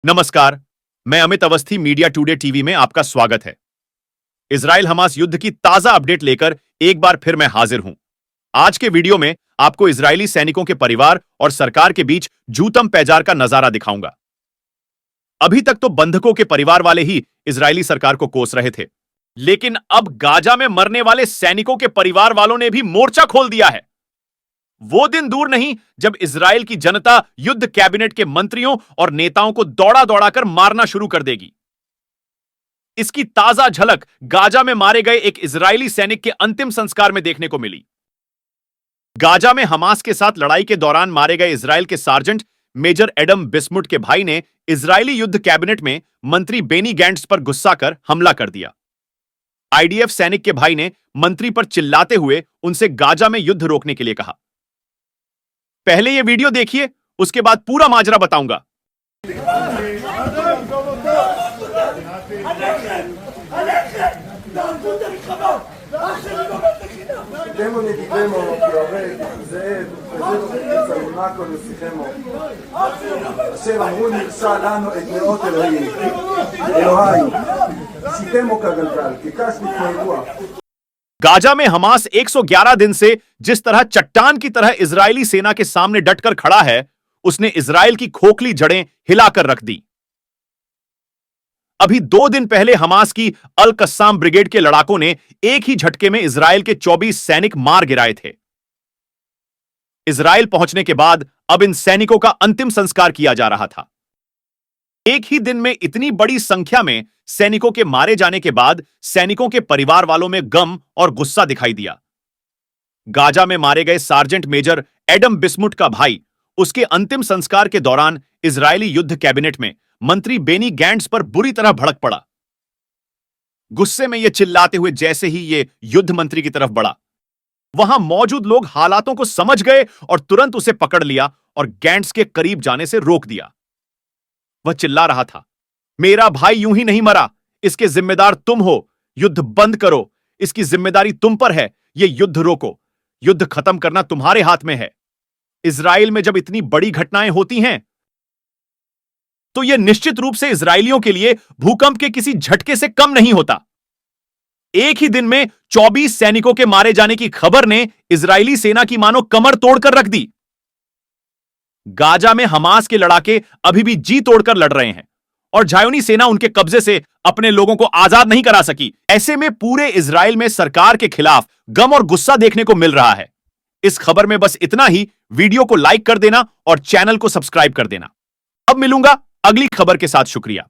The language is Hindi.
नमस्कार, मैं Amit Awasthi media today TV में आपका स्वागत है। इजराइल हमास युद्ध की ताजा अपडेट लेकर एक बार फिर मैं हाजिर हूं। आज के वीडियो में आपको इजरायली सैनिकों के परिवार और सरकार के बीच जूतम पैजार का नजारा दिखाऊंगा। अभी तक तो बंधकों के परिवार वाले ही इजरायली सरकार को कोस रहे थे, लेकिन अब गाजा में मरने वाले सैनिकों के परिवार वालों ने भी मोर्चा खोल दिया है। वो दिन दूर नहीं जब इजराइल की जनता युद्ध कैबिनेट के मंत्रियों और नेताओं को दौड़ा दौड़ाकर मारना शुरू कर देगी। इसकी ताजा झलक गाजा में मारे गए एक इजरायली सैनिक के अंतिम संस्कार में देखने को मिली। गाजा में हमास के साथ लड़ाई के दौरान मारे गए इजराइल के सार्जेंट मेजर एडम बिस्मुट के भाई ने इजरायली युद्ध कैबिनेट में मंत्री बेनी गैंट्स पर गुस्सा कर हमला कर दिया। आईडीएफ सैनिक के भाई ने मंत्री पर चिल्लाते हुए उनसे गाजा में युद्ध रोकने के लिए कहा। पहले यह वीडियो देखिए, उसके बाद पूरा माजरा बताऊंगा। गाजा में हमास 111 दिन से जिस तरह चट्टान की तरह इजरायली सेना के सामने डटकर खड़ा है, उसने इजराइल की खोखली जड़ें हिलाकर रख दी। अभी 2 दिन पहले हमास की अल कस्साम ब्रिगेड के लड़ाकों ने एक ही झटके में इजराइल के 24 सैनिक मार गिराए थे। इजराइल पहुंचने के बाद अब इन सैनिकों का अंतिम संस्कार किया जा रहा था। एक ही दिन में इतनी बड़ी संख्या में सैनिकों के मारे जाने के बाद सैनिकों के परिवार वालों में गम और गुस्सा दिखाई दिया। गाजा में मारे गए सार्जेंट मेजर एडम बिस्मुट का भाई उसके अंतिम संस्कार के दौरान इजरायली युद्ध कैबिनेट में मंत्री बेनी गैंट्स पर बुरी तरह भड़क पड़ा। गुस्से में यह चिल्लाते हुए जैसे ही यह युद्ध मंत्री की तरफ बढ़ा, वहां मौजूद लोग हालातों को समझ गए और तुरंत उसे पकड़ लिया और गैंट्स के करीब जाने से रोक दिया। वह चिल्ला रहा था, मेरा भाई यूं ही नहीं मरा, इसके जिम्मेदार तुम हो, युद्ध बंद करो, इसकी जिम्मेदारी तुम पर है, यह युद्ध रोको, युद्ध खत्म करना तुम्हारे हाथ में है। इजराइल में जब इतनी बड़ी घटनाएं होती हैं तो यह निश्चित रूप से इजरायलियों के लिए भूकंप के किसी झटके से कम नहीं होता। एक ही दिन में 24 सैनिकों के मारे जाने की खबर ने इजरायली सेना की मानो कमर तोड़कर रख दी। गाजा में हमास के लड़ाके अभी भी जी तोड़कर लड़ रहे हैं और ज़ायोनी सेना उनके कब्जे से अपने लोगों को आजाद नहीं करा सकी। ऐसे में पूरे इजराइल में सरकार के खिलाफ गम और गुस्सा देखने को मिल रहा है। इस खबर में बस इतना ही। वीडियो को लाइक कर देना और चैनल को सब्सक्राइब कर देना। अब मिलूंगा अगली खबर के साथ। शुक्रिया।